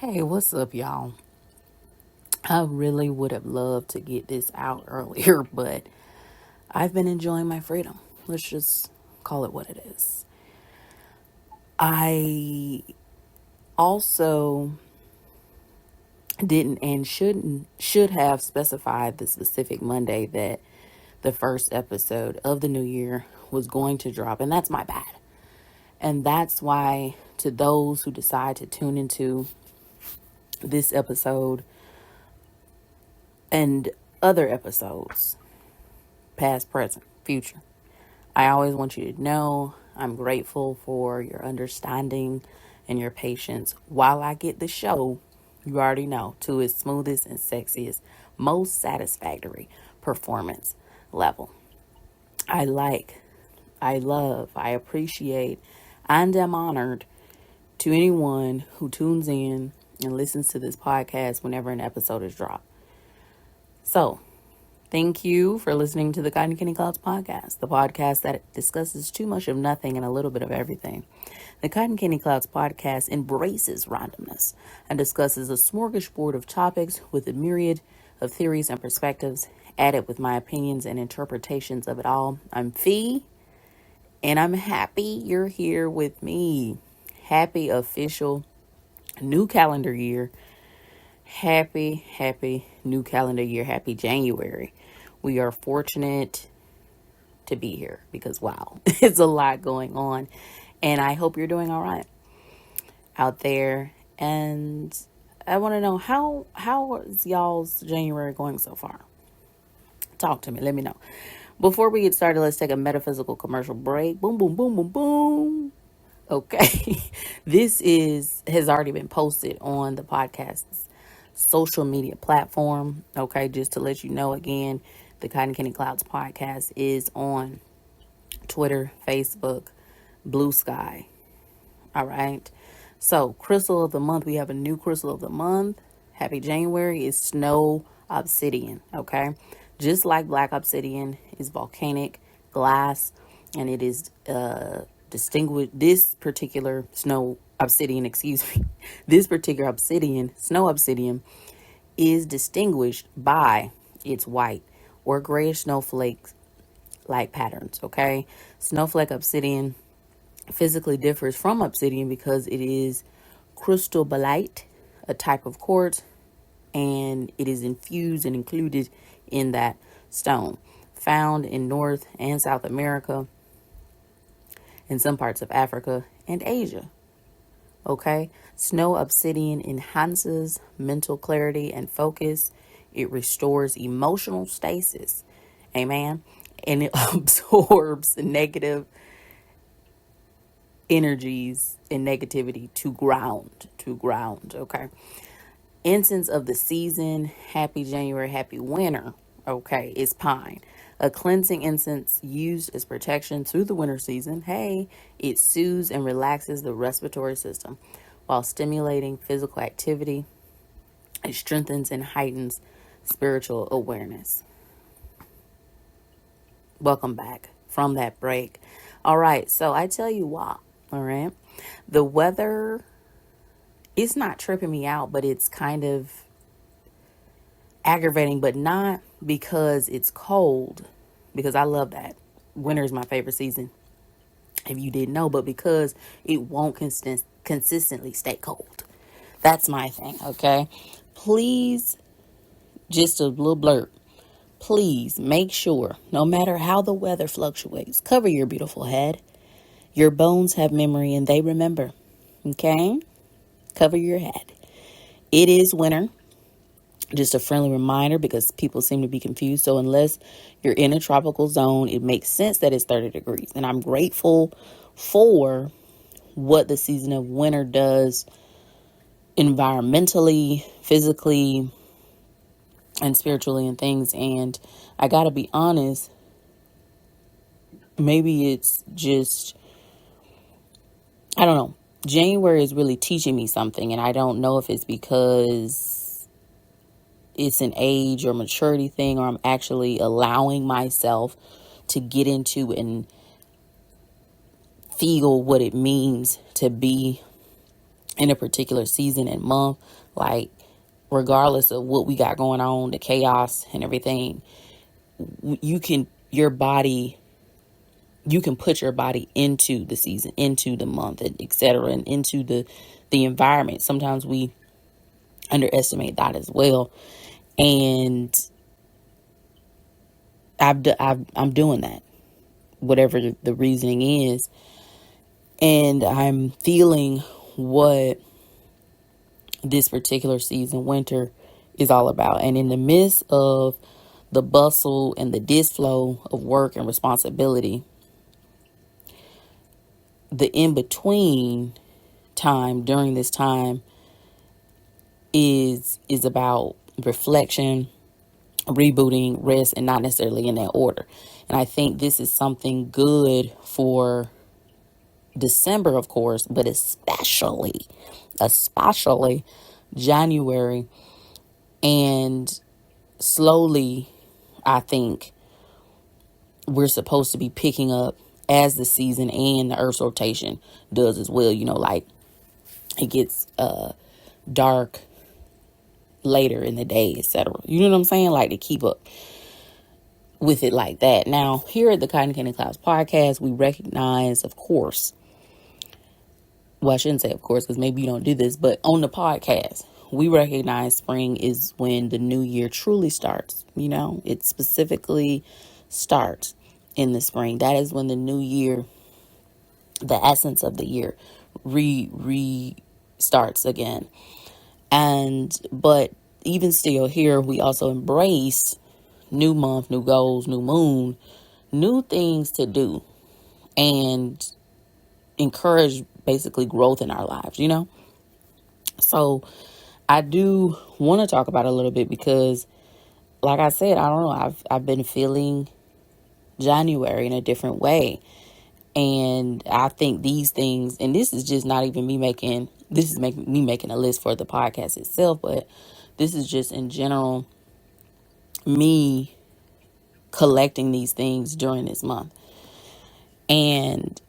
Hey, what's up, y'all? I really would have loved to get this out earlier, but I've been enjoying my freedom. Let's just call it what it is. I also didn't and should have specified the specific Monday that the first episode of the new year was going to drop, and that's my bad. And that's why, to those who decide to tune into this episode and other episodes, past, present, future, I always want you to know I'm grateful for your understanding and your patience while I get the show, you already know, to its smoothest and sexiest, most satisfactory performance level. I like, I love, I appreciate, and am honored to anyone who tunes in and listens to this podcast whenever an episode is dropped. So, thank you for listening to the Cotton Candy Clouds podcast, the podcast that discusses too much of nothing and a little bit of everything. The Cotton Candy Clouds podcast embraces randomness and discusses a smorgasbord of topics with a myriad of theories and perspectives, added with my opinions and interpretations of it all. I'm Fee, and I'm happy you're here with me. Happy official new calendar year. Happy new calendar year. Happy January. We are fortunate to be here because, wow, it's a lot going on. And I hope you're doing all right out there. And I want to know, how is y'all's January going so far? Talk to me. Let me know. Before we get started, let's take a metaphysical commercial break. Boom, boom, boom, boom, boom. Okay. This has already been posted on the podcast's social media platform. Okay. Just to let you know again, the Cotton Candy Clouds podcast is on Twitter, Facebook, Blue Sky. All right. So, crystal of the month, we have a new crystal of the month. Happy January is Snow Obsidian. Okay. Just like Black Obsidian is volcanic glass, and it is distinguished. This particular Snow Obsidian, this particular obsidian, Snow Obsidian, is distinguished by its white or grayish snowflake like patterns. Okay. Snowflake Obsidian physically differs from obsidian because it is cristobalite, a type of quartz, and it is infused and included in that stone, found in North and South America, in some parts of Africa and Asia. Okay, Snow Obsidian enhances mental clarity and focus. It restores emotional stasis. Amen. And it absorbs negative energies and negativity to ground. Okay. Incense of the season. Happy January, happy winter. Okay, is pine. A cleansing incense used as protection through the winter season. Hey, it soothes and relaxes the respiratory system while stimulating physical activity. It strengthens and heightens spiritual awareness. Welcome back from that break. All right, so I tell you what, all right, the weather, it's not tripping me out, but it's kind of aggravating, but not because it's cold, because I love that. Winter is my favorite season, if you didn't know, but because it won't consistently stay cold. That's my thing, okay? Please, just a little blurb. Please make sure, no matter how the weather fluctuates, cover your beautiful head. Your bones have memory and they remember, okay? Cover your head. It is winter. Just a friendly reminder because people seem to be confused. So unless you're in a tropical zone, it makes sense that it's 30 degrees. And I'm grateful for what the season of winter does environmentally, physically, and spiritually and things. And I got to be honest, maybe it's just, I don't know. January is really teaching me something. And I don't know if it's because it's an age or maturity thing, or I'm actually allowing myself to get into and feel what it means to be in a particular season and month, like regardless of what we got going on, the chaos and everything, your body, you can put your body into the season, into the month, and etc., and into the environment. Sometimes we underestimate that as well, and I'm doing that, whatever the reasoning is, and I'm feeling what this particular season, winter, is all about. And in the midst of the bustle and the disflow of work and responsibility, the in-between time during this time is about reflection, rebooting, rest, and not necessarily in that order. And I think this is something good for December, of course, but especially January, and slowly, I think we're supposed to be picking up as the season and the Earth's rotation does as well. Like it gets dark later in the day, etc. You know what I'm saying? Like to keep up with it like that. Now, here at the Cotton Candy Clouds podcast, we recognize, of course, well, I shouldn't say of course, because maybe you don't do this, but on the podcast, we recognize spring is when the new year truly starts. It specifically starts in the spring. That is when the new year, the essence of the year, starts again. But even still, here we also embrace new month, new goals, new moon, new things to do, and encourage basically growth in our lives, So I do want to talk about it a little bit because, like I said, I don't know, I've been feeling January in a different way. And I think these things, and this is just not even me making a list for the podcast itself, but this is just in general me collecting these things during this month. And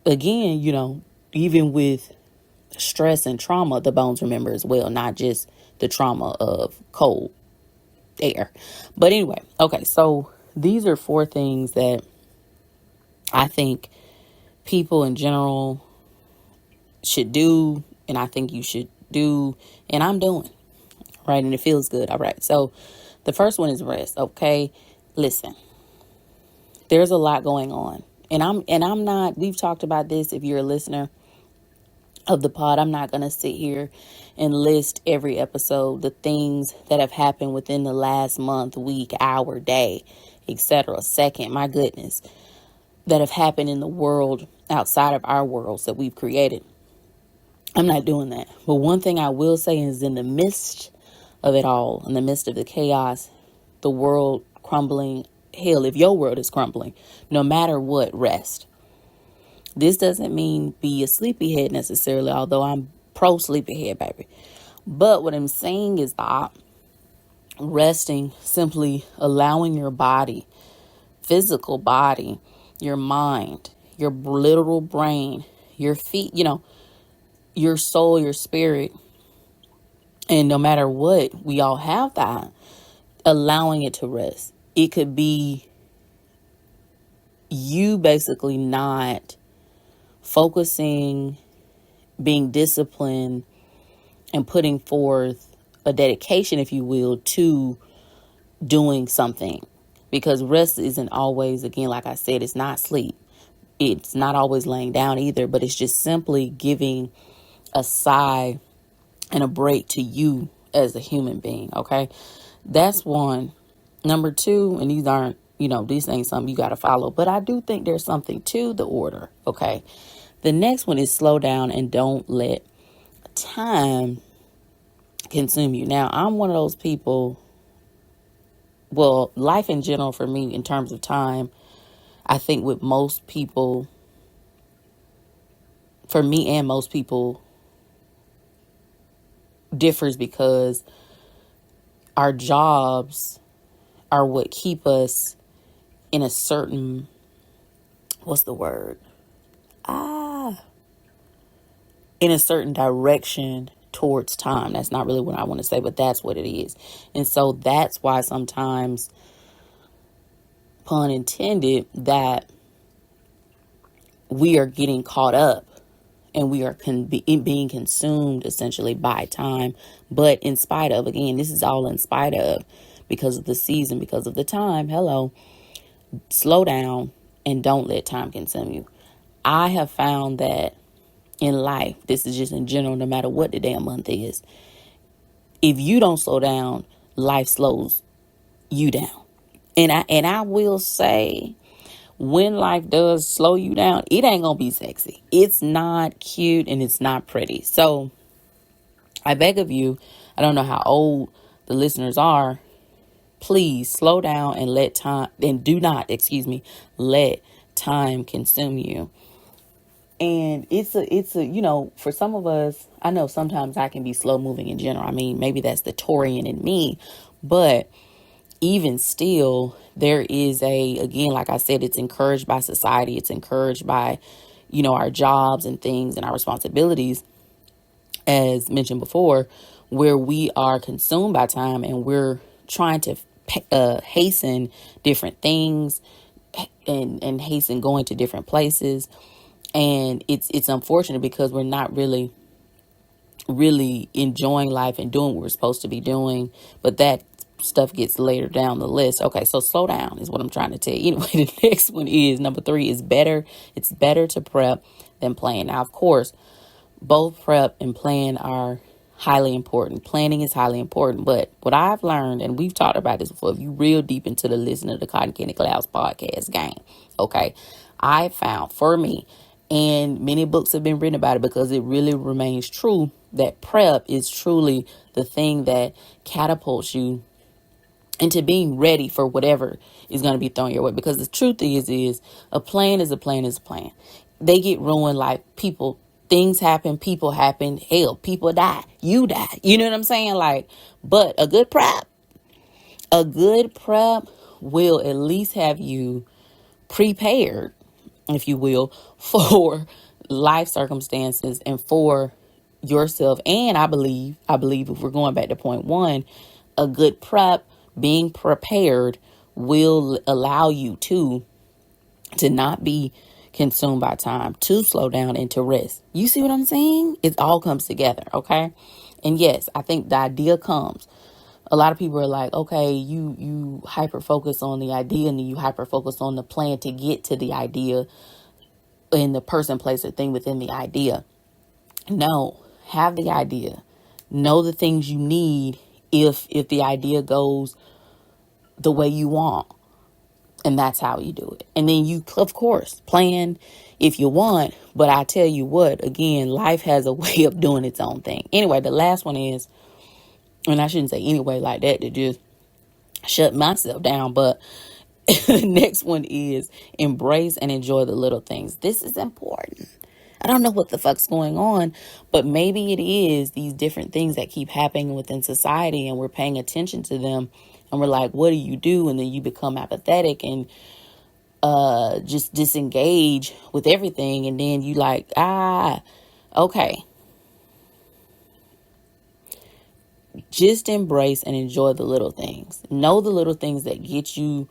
again, even with stress and trauma, the bones remember as well, not just the trauma of cold air. But anyway, okay, so these are 4 things that I think people in general should do, and I think you should do, and I'm doing, right? And it feels good. All right. So the first one is rest. Okay. Listen, there's a lot going on, and I'm not, we've talked about this. If you're a listener of the pod, I'm not going to sit here and list every episode, the things that have happened within the last month, week, hour, day, etc. Second, my goodness, that have happened in the world outside of our worlds that we've created. I'm not doing that. But one thing I will say is, in the midst of it all, in the midst of the chaos, the world crumbling, hell, if your world is crumbling, no matter what, rest. This doesn't mean be a sleepyhead necessarily, although I'm pro sleepyhead, baby. But what I'm saying is that resting, simply allowing your body, physical body, your mind, your literal brain, your feet, your soul, your spirit, and no matter what, we all have that, allowing it to rest. It could be you basically not focusing, being disciplined, and putting forth a dedication, if you will, to doing something. Because rest isn't always, again, like I said, it's not sleep. It's not always laying down either, but it's just simply giving a sigh and a break to you as a human being. Okay. That's one. Number 2, and these aren't, these ain't something you got to follow, but I do think there's something to the order. Okay. The next one is slow down and don't let time consume you. Now, I'm one of those people, well, life in general for me, in terms of time, I think with most people, for me and most people, differs because our jobs are what keep us in a certain, what's the word? in a certain direction towards time. That's not really what I want to say, but that's what it is. And so that's why sometimes, pun intended, that we are getting caught up and we are being consumed essentially by time. But in spite of, again, this is all in spite of, because of the season, because of the time. Hello, slow down and don't let time consume you. I have found that in life, this is just in general, no matter what the damn month is, if you don't slow down, life slows you down. And I will say, when life does slow you down, it ain't gonna be sexy. It's not cute and it's not pretty. So I beg of you, I don't know how old the listeners are, please slow down and let time, and do not, let time consume you. And it's a, for some of us, I know sometimes I can be slow moving in general. I mean, maybe that's the Taurian in me, but even still, there is again, like I said, it's encouraged by society. It's encouraged by, our jobs and things and our responsibilities, as mentioned before, where we are consumed by time and we're trying to hasten different things and hasten going to different places. And it's unfortunate because we're not really enjoying life and doing what we're supposed to be doing. But that stuff gets later down the list. Okay, so slow down is what I'm trying to tell you. Anyway, the next one is number 3 is better. It's better to prep than plan. Now, of course, both prep and plan are highly important. Planning is highly important. But what I've learned, and we've talked about this before, if you real deep into the Listen to the Cotton Candy Clouds podcast game, okay, I found for me, and many books have been written about it because it really remains true, that prep is truly the thing that catapults you into being ready for whatever is going to be thrown your way. Because the truth is a plan is a plan is a plan. They get ruined, like things happen, people happen, hell, people die, you die. You know what I'm saying? Like, but a good prep will at least have you prepared, if you will, for life circumstances and for yourself. And I believe if we're going back to point 1, a good prep, being prepared, will allow you to not be consumed by time, to slow down and to rest. You see what I'm saying? It all comes together. Okay. And yes, I think the idea comes. A lot of people are like, okay, you hyper focus on the idea and you hyper focus on the plan to get to the idea in the person, place, or thing within the idea. No, have the idea. Know the things you need if the idea goes the way you want. And that's how you do it. And then you, of course, plan if you want. But I tell you what, again, life has a way of doing its own thing. Anyway, the last one is, and I shouldn't say anyway like that to just shut myself down, but the next one is embrace and enjoy the little things. This is important. I don't know what the fuck's going on, but maybe it is these different things that keep happening within society and we're paying attention to them and we're like, what do you do? And then you become apathetic and just disengage with everything. And then you like, okay. Just embrace and enjoy the little things. Know the little things that get you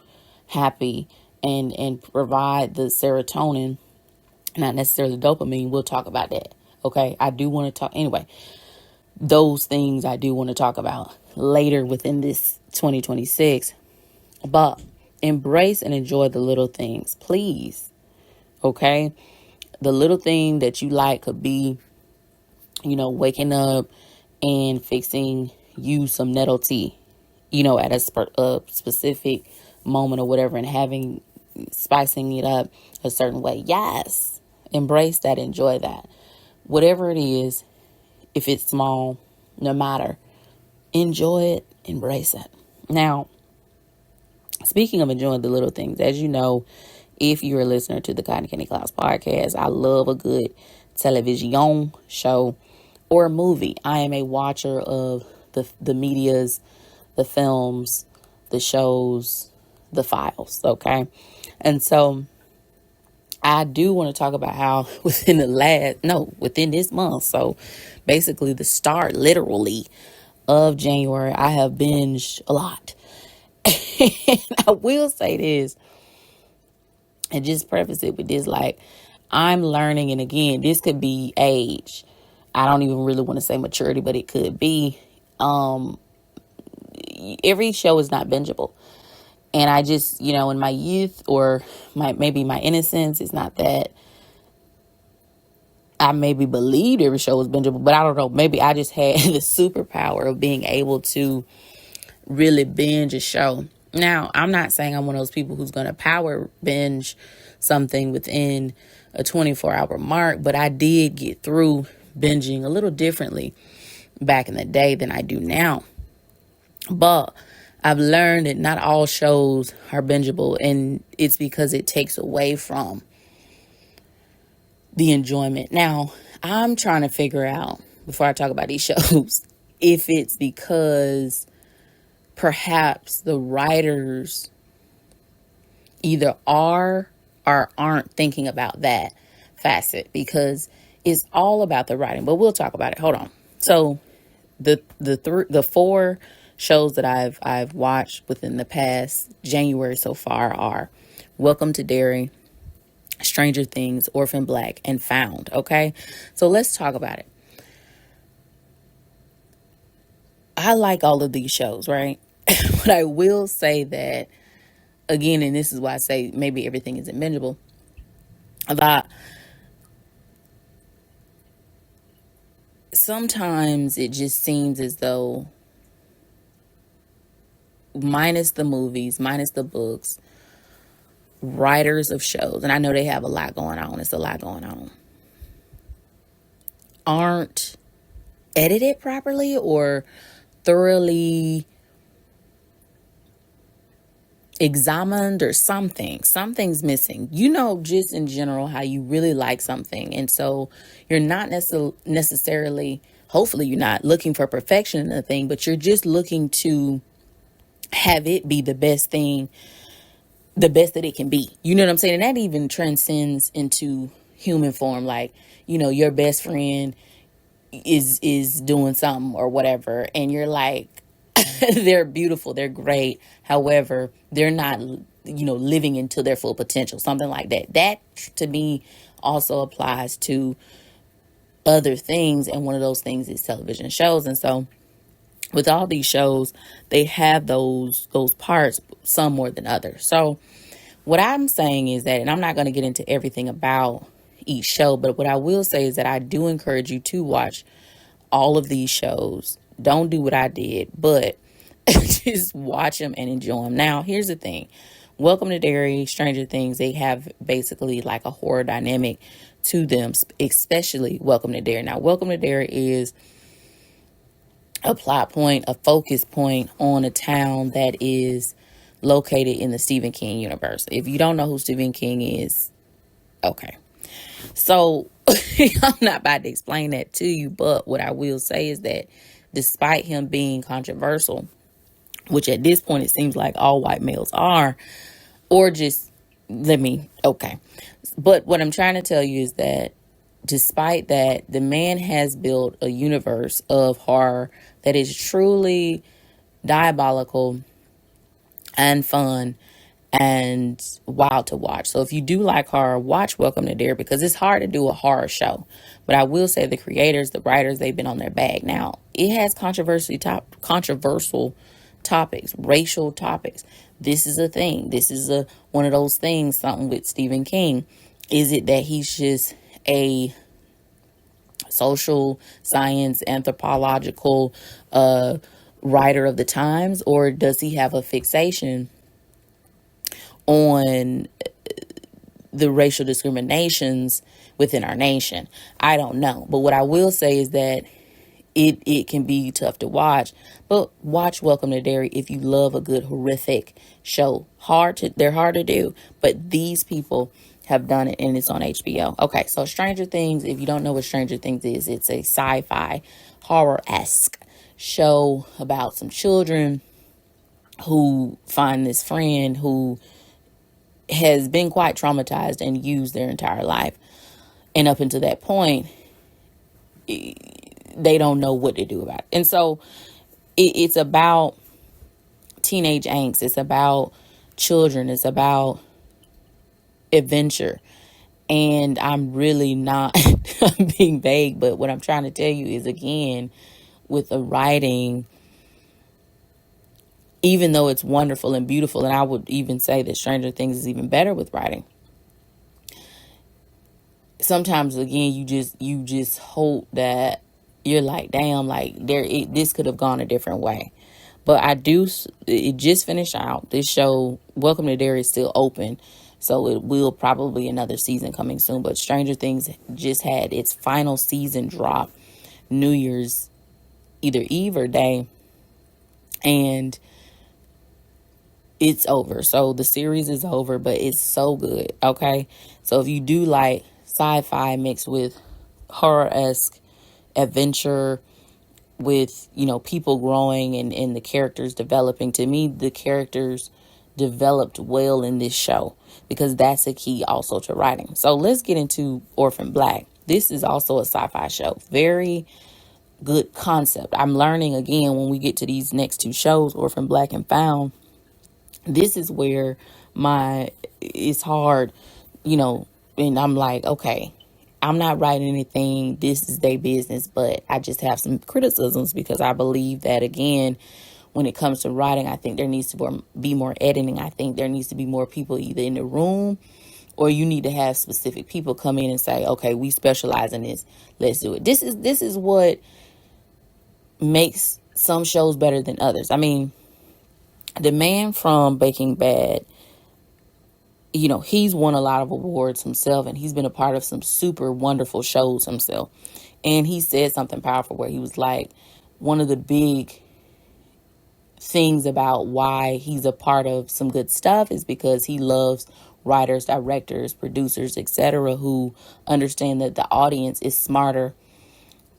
happy and provide the serotonin, not necessarily dopamine. We'll talk about that. Okay. I do want to talk anyway. Those things I do want to talk about later within this 2026, but embrace and enjoy the little things, please. Okay. The little thing that you like could be, waking up and fixing you some nettle tea, at a specific moment or whatever, and spicing it up a certain way. Yes. Embrace that. Enjoy that. Whatever it is, if it's small, no matter, enjoy it, embrace it. Now, speaking of enjoying the little things, as you know, if you're a listener to the Cotton Candy Clouds podcast, I love a good television show or a movie. I am a watcher of the medias, the films, the shows, the files. Okay. And so I do want to talk about how within this month, so basically the start literally of January, I have binged a lot. And I will say this and just preface it with this, like, I'm learning, and again, this could be age. I don't even really want to say maturity, but it could be. Every show is not bingeable. And I just, in my youth or maybe my innocence, it's not that I maybe believed every show was bingeable, but I don't know. Maybe I just had the superpower of being able to really binge a show. Now, I'm not saying I'm one of those people who's going to power binge something within a 24-hour mark, but I did get through binging a little differently back in the day than I do now. But I've learned that not all shows are bingeable, and it's because it takes away from the enjoyment. Now, I'm trying to figure out, before I talk about these shows, if it's because perhaps the writers either are or aren't thinking about that facet, because it's all about the writing. But we'll talk about it. Hold on. So the four shows that I've watched within the past January so far are Welcome to Derry, Stranger Things, Orphan Black, and Found. Okay, so let's talk about it. I like all of these shows, right? But I will say that, again, and this is why I say maybe everything isn't bingeable, that sometimes it just seems as though, minus the movies, minus the books, writers of shows, and I know they have a lot going on, it's a lot going on, aren't edited properly or thoroughly examined, or something's missing, just in general, how you really like something. And so you're not necessarily, hopefully you're not looking for perfection in the thing, but you're just looking to have it be the best thing, the best that it can be. You know what I'm saying? And that even transcends into human form. Like, your best friend is doing something or whatever, and you're like, they're beautiful, they're great. However, they're not, living into their full potential, something like that. That to me also applies to other things. And one of those things is television shows. And so with all these shows, they have those parts, some more than others. So what I'm saying is that, and I'm not going to get into everything about each show, but what I will say is that I do encourage you to watch all of these shows. Don't do what I did, but just watch them and enjoy them. Now, here's the thing. Welcome to Derry, Stranger Things, they have basically like a horror dynamic to them, especially Welcome to Derry. Now, Welcome to Derry is a plot point, a focus point on a town that is located in the Stephen King universe. If you don't know who Stephen King is, okay. So I'm not about to explain that to you, but what I will say is that despite him being controversial, which at this point it seems like all white males are, or just okay. But what I'm trying to tell you is that despite that, the man has built a universe of horror that is truly diabolical and fun and wild to watch. So if you do like horror, watch Welcome to Derry, because it's hard to do a horror show. But I will say the creators, the writers, they've been on their bag. Now, it has controversial topics, racial topics. This is a thing. This is one of those things, something with Stephen King. Is it that he's just a social science, anthropological writer of the times, or does he have a fixation on the racial discriminations within our nation? I don't know. But what I will say is that it can be tough to watch. But watch Welcome to Derry if you love a good horrific show. They're hard to do. But these people have done it, and it's on HBO. Okay, so Stranger Things, if you don't know what Stranger Things is, it's a sci-fi horror-esque show about some children who find this friend who has been quite traumatized and used their entire life. And up until that point, they don't know what to do about it. And so it's about teenage angst. It's about children. It's about adventure. And I'm really not I'm being vague, but what I'm trying to tell you is, again, with the writing, even though it's wonderful and beautiful, and I would even say that Stranger Things is even better with writing, sometimes, again, you just hope that you're like, damn, like this could have gone a different way. But it just finished out. This show, Welcome to Derry, is still open. So it will probably another season coming soon. But Stranger Things just had its final season drop New Year's either Eve or day. And it's over. So the series is over, but it's so good. Okay. So if you do like sci-fi mixed with horror-esque adventure, with, people growing and the characters developing, to me, the characters developed well in this show, because that's a key also to writing. So let's get into Orphan Black. This is also a sci-fi show. Very good concept. I'm learning, again, when we get to these next two shows, Orphan Black and Found, this is where it's hard, and I'm like, okay, I'm not writing anything. This is their business, but I just have some criticisms, because I believe that, again, when it comes to writing, I think there needs to be more editing. I think there needs to be more people either in the room, or you need to have specific people come in and say, okay, we specialize in this. Let's do it. This is what makes some shows better than others. I mean, the man from Breaking Bad, he's won a lot of awards himself, and he's been a part of some super wonderful shows himself. And he said something powerful where he was like, one of the big things about why he's a part of some good stuff is because he loves writers, directors, producers, etc., who understand that the audience is smarter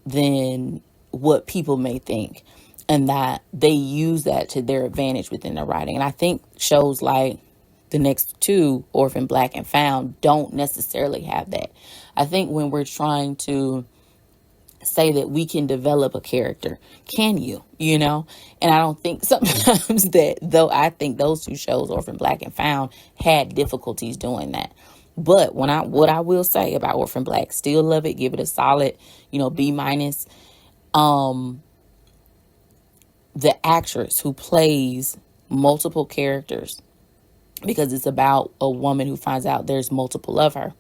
than what people may think, and that they use that to their advantage within their writing. And I think shows like the next two, Orphan Black and Found, don't necessarily have that. I think when we're trying to say that we can develop a character, can you? And I don't think sometimes that, though I think those two shows, Orphan Black and Found, had difficulties doing that. But what I will say about Orphan Black, still love it, give it a solid, B minus. The actress who plays multiple characters, because it's about a woman who finds out there's multiple of her.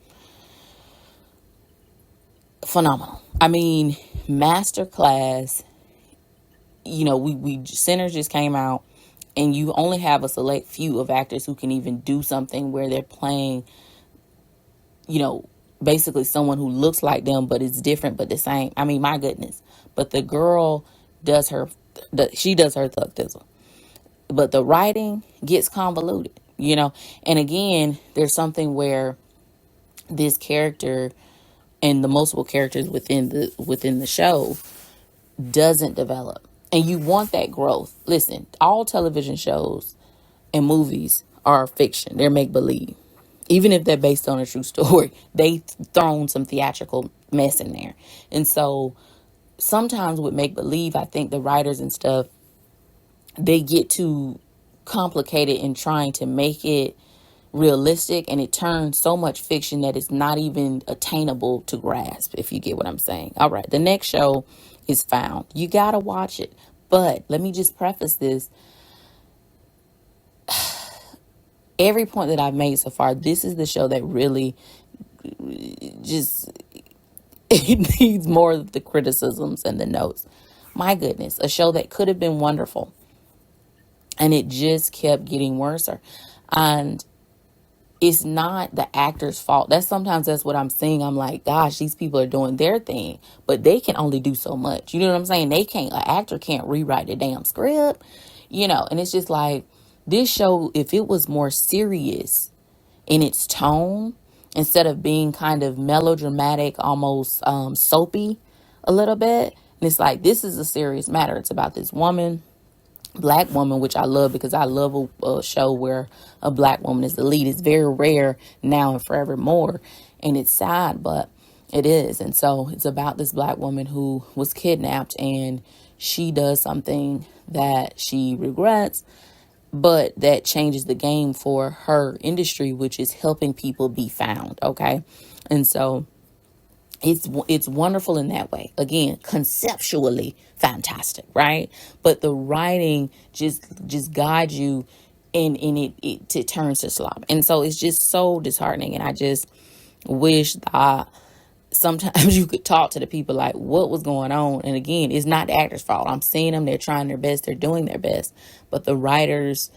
Phenomenal. I mean, masterclass. We Sinners just came out, and you only have a select few of actors who can even do something where they're playing, basically someone who looks like them, but it's different, but the same. I mean, my goodness. But the girl does she does her thug thizzle. But the writing gets convoluted, And again, there's something where this character and the multiple characters within the show doesn't develop. And you want that growth. Listen, all television shows and movies are fiction. They're make-believe. Even if they're based on a true story, they've thrown some theatrical mess in there. And so sometimes with make-believe, I think the writers and stuff, they get too complicated in trying to make it realistic, and it turns so much fiction that it's not even attainable to grasp, if you get what I'm saying. All right, the next show is Found. You gotta watch it, but let me just preface this. Every point that I've made so far, this is the show that really just it needs more of the criticisms and the notes. My goodness, a show that could have been wonderful, and it just kept getting worse. And it's not the actor's fault. Sometimes what I'm seeing. I'm like, gosh, these people are doing their thing, but they can only do so much. You know what I'm saying? An actor can't rewrite the damn script, and it's just like, this show, if it was more serious in its tone, instead of being kind of melodramatic, almost soapy a little bit, and it's like, this is a serious matter. It's about this woman Black woman, which I love because I love a show where a Black woman is the lead. It's very rare now and forevermore, and it's sad, but it is. And so it's about this Black woman who was kidnapped, and she does something that she regrets, but that changes the game for her industry, which is helping people be found. Okay. And so it's wonderful in that way. Again, conceptually fantastic, right? But the writing just guides you, and it turns to slop. And so it's just so disheartening. And I just wish that sometimes you could talk to the people like what was going on. And again, it's not the actor's fault. I'm seeing them, they're trying their best, they're doing their best, but the writers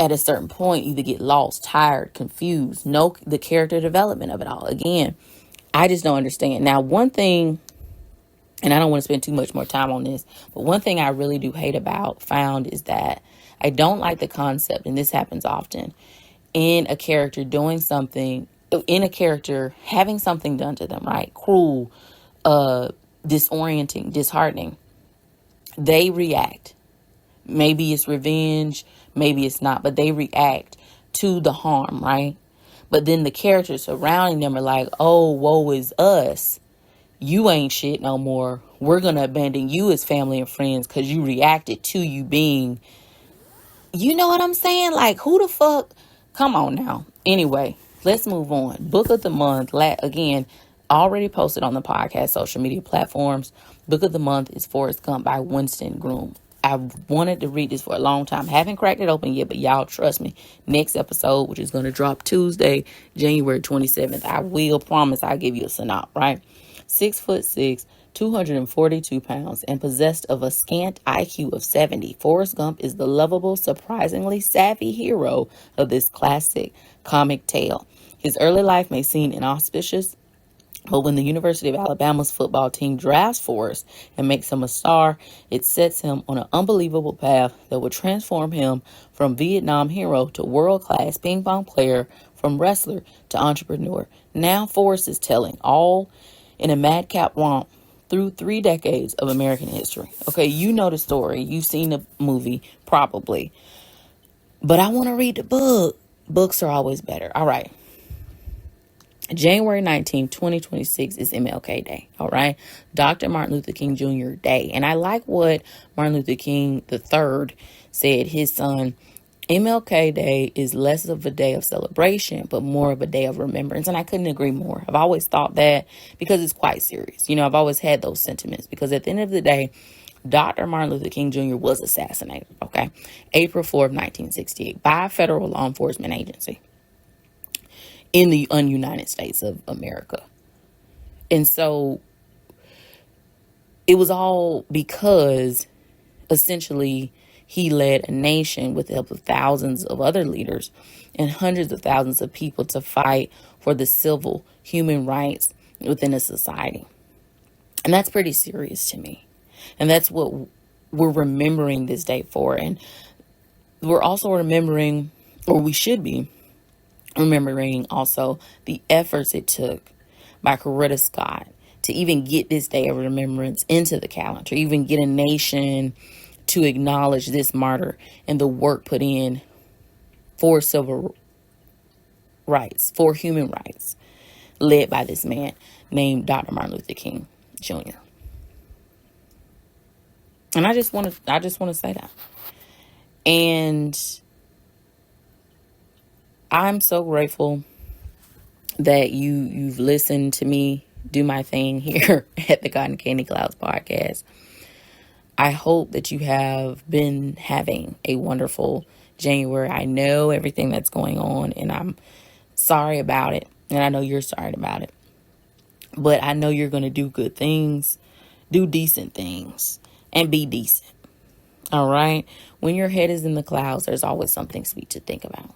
at a certain point either get lost, tired, confused, no the character development of it all. Again, I just don't understand. Now, one thing, and I don't want to spend too much more time on this, but one thing I really do hate about Found is that I don't like the concept, and this happens often, in a character doing something, in a character having something done to them, right? Cruel, disorienting, disheartening. They react. Maybe it's revenge, maybe it's not, but they react to the harm, right? But then the characters surrounding them are like, oh, woe is us. You ain't shit no more. We're going to abandon you as family and friends because you reacted to you being, you know what I'm saying? Like, who the fuck? Come on now. Anyway, let's move on. Book of the month. Again, already posted on the podcast social media platforms. Book of the month is Forrest Gump by Winston Groom. I've wanted to read this for a long time. Haven't cracked it open yet, but y'all trust me. Next episode, which is going to drop Tuesday, January 27th, I will promise I'll give you a synopsis, right? 6'6", 242 pounds, and possessed of a scant IQ of 70, Forrest Gump is the lovable, surprisingly savvy hero of this classic comic tale. His early life may seem inauspicious, but when the University of Alabama's football team drafts Forrest and makes him a star, it sets him on an unbelievable path that will transform him from Vietnam hero to world-class ping pong player, from wrestler to entrepreneur. Now Forrest is telling all in a madcap romp through 3 decades of American history. Okay, you know the story. You've seen the movie, probably. But I want to read the book. Books are always better. All right. January 19, 2026 is MLK Day, all right? Dr. Martin Luther King Jr. Day. And I like what Martin Luther King III said, his son. MLK Day is less of a day of celebration, but more of a day of remembrance. And I couldn't agree more. I've always thought that because it's quite serious. You know, I've always had those sentiments because at the end of the day, Dr. Martin Luther King Jr. was assassinated, okay? April 4th, 1968 by a federal law enforcement agency in the United States of America. And so it was all because essentially he led a nation with the help of thousands of other leaders and hundreds of thousands of people to fight for the civil human rights within a society. And that's pretty serious to me. And that's what we're remembering this day for. And we're also remembering, or we should be remembering also the efforts it took by Coretta Scott to even get this day of remembrance into the calendar, even get a nation to acknowledge this martyr and the work put in for civil rights, for human rights, led by this man named Dr. Martin Luther King Jr. And I just want to say that. And I'm so grateful that you've listened to me do my thing here at the Cotton Candy Clouds podcast. I hope that you have been having a wonderful January. I know everything that's going on, and I'm sorry about it. And I know you're sorry about it. But I know you're going to do good things, do decent things, and be decent. All right? When your head is in the clouds, there's always something sweet to think about.